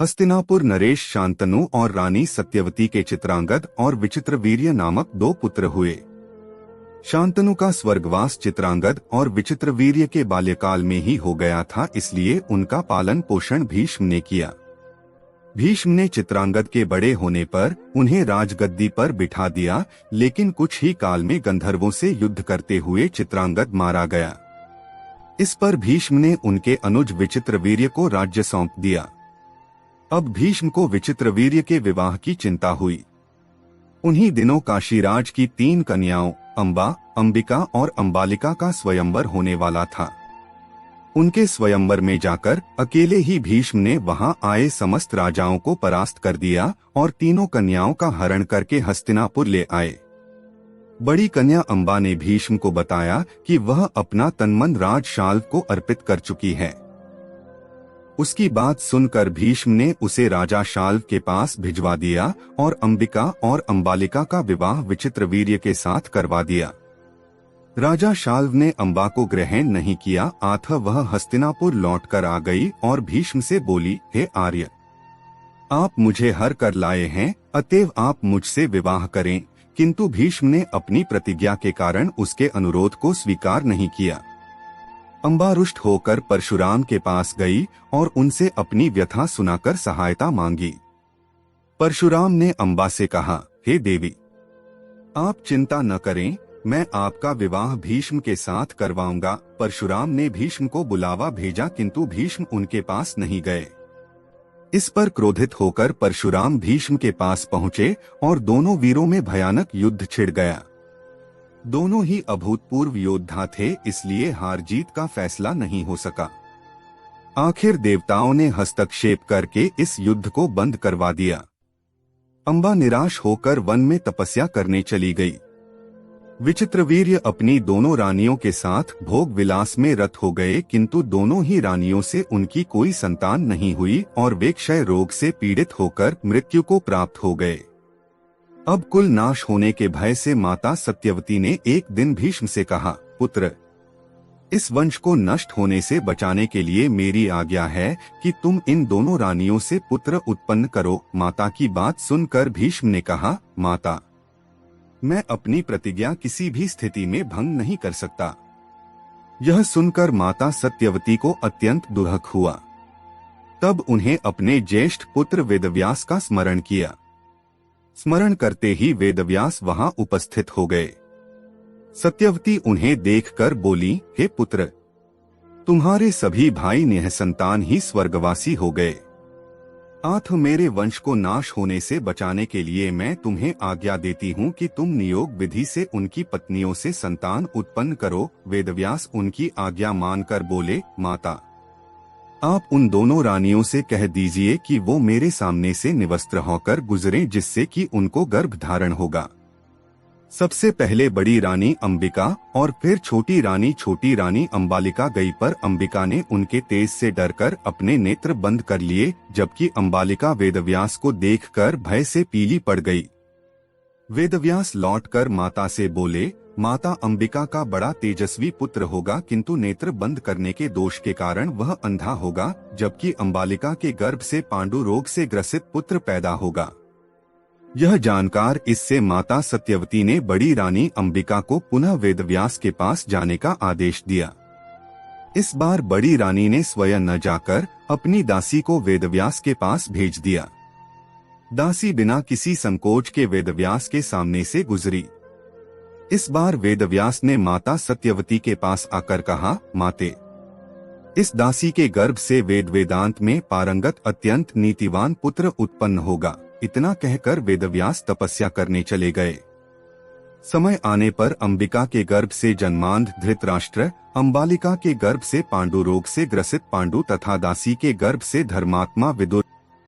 हस्तिनापुर नरेश शांतनु और रानी सत्यवती के चित्रांगद और विचित्रवीर्य नामक 2 पुत्र हुए। शांतनु का स्वर्गवास चित्रांगद और विचित्रवीर्य के बाल्यकाल में ही हो गया था, इसलिए उनका पालन पोषण भीष्म ने किया। भीष्म ने चित्रांगद के बड़े होने पर उन्हें राजगद्दी पर बिठा दिया, लेकिन कुछ ही काल में गंधर्वों से युद्ध करते हुए चित्रांगद मारा गया। इस पर भीष्म ने उनके अनुज विचित्रवीर्य को राज्य सौंप दिया। अब भीष्म को विचित्रवीर्य के विवाह की चिंता हुई। उन्हीं दिनों काशीराज की 3 कन्याओं अंबा, अंबिका और अंबालिका का स्वयंवर होने वाला था। उनके स्वयंवर में जाकर अकेले ही भीष्म ने वहां आए समस्त राजाओं को परास्त कर दिया और तीनों कन्याओं का हरण करके हस्तिनापुर ले आए। बड़ी कन्या अंबा ने भीष्म को बताया कि वह अपना तनमन राज शाल्व को अर्पित कर चुकी है। उसकी बात सुनकर भीष्म ने उसे राजा शाल्व के पास भिजवा दिया और अंबिका और अंबालिका का विवाह विचित्रवीर्य के साथ करवा दिया। राजा शाल्व ने अंबा को ग्रहण नहीं किया, अतः वह हस्तिनापुर लौटकर आ गई और भीष्म से बोली, हे आर्य, आप मुझे हर कर लाए हैं, अतएव आप मुझसे विवाह करें। किंतु भीष्म ने अपनी प्रतिज्ञा के कारण उसके अनुरोध को स्वीकार नहीं किया। अंबा रुष्ट होकर परशुराम के पास गई और उनसे अपनी व्यथा सुनाकर सहायता मांगी। परशुराम ने अंबा से कहा, हे देवी, आप चिंता न करें, मैं आपका विवाह भीष्म के साथ करवाऊंगा। परशुराम ने भीष्म को बुलावा भेजा, किंतु भीष्म उनके पास नहीं गए। इस पर क्रोधित होकर परशुराम भीष्म के पास पहुंचे और दोनों वीरों में भयानक युद्ध छिड़ गया। दोनों ही अभूतपूर्व योद्धा थे, इसलिए हार जीत का फैसला नहीं हो सका। आखिर देवताओं ने हस्तक्षेप करके इस युद्ध को बंद करवा दिया। अंबा निराश होकर वन में तपस्या करने चली गई। विचित्रवीर्य अपनी दोनों रानियों के साथ भोग विलास में रत हो गए, किंतु दोनों ही रानियों से उनकी कोई संतान नहीं हुई और वे क्षय रोग से पीड़ित होकर मृत्यु को प्राप्त हो गए। अब कुल नाश होने के भय से माता सत्यवती ने एक दिन भीष्म से कहा, पुत्र, इस वंश को नष्ट होने से बचाने के लिए मेरी आज्ञा है कि तुम इन दोनों रानियों से पुत्र उत्पन्न करो। माता की बात सुनकर भीष्म ने कहा, माता, मैं अपनी प्रतिज्ञा किसी भी स्थिति में भंग नहीं कर सकता। यह सुनकर माता सत्यवती को अत्यंत दुख हुआ। तब उन्हें अपने ज्येष्ठ पुत्र वेदव्यास का स्मरण किया। स्मरण करते ही वेदव्यास वहां उपस्थित हो गए। सत्यवती उन्हें देखकर बोली, हे पुत्र, तुम्हारे सभी भाई निःसंतान ही स्वर्गवासी हो गए। अतः मेरे वंश को नाश होने से बचाने के लिए मैं तुम्हें आज्ञा देती हूँ कि तुम नियोग विधि से उनकी पत्नियों से संतान उत्पन्न करो। वेदव्यास उनकी आज्ञा मानकर बोले, माता, आप उन दोनों रानियों से कह दीजिए कि वो मेरे सामने से निवस्त्र होकर गुजरें, जिससे कि उनको गर्भ धारण होगा। सबसे पहले बड़ी रानी अंबिका और फिर छोटी रानी अंबालिका गई, पर अंबिका ने उनके तेज से डरकर अपने नेत्र बंद कर लिए, जबकि अंबालिका वेदव्यास को देखकर भय से पीली पड़ गई। वेदव्यास लौटकर माता से बोले, माता, अंबिका का बड़ा तेजस्वी पुत्र होगा, किंतु नेत्र बंद करने के दोष के कारण वह अंधा होगा, जबकि अंबालिका के गर्भ से पांडु रोग से ग्रसित पुत्र पैदा होगा। यह जानकर इससे माता सत्यवती ने बड़ी रानी अंबिका को पुनः वेदव्यास के पास जाने का आदेश दिया। इस बार बड़ी रानी ने स्वयं न जाकर अपनी दासी को वेदव्यास के पास भेज दिया। दासी बिना किसी संकोच के वेदव्यास के सामने से गुजरी। इस बार वेदव्यास ने माता सत्यवती के पास आकर कहा, माते, इस दासी के गर्भ से वेदांत में पारंगत अत्यंत नीतिवान पुत्र उत्पन्न होगा। इतना कहकर वेदव्यास तपस्या करने चले गए। समय आने पर अंबिका के गर्भ से जन्मांध धृतराष्ट्र, अंबालिका के गर्भ से पांडु रोग से ग्रसित पांडु तथा दासी के गर्भ से धर्मात्मा विदुर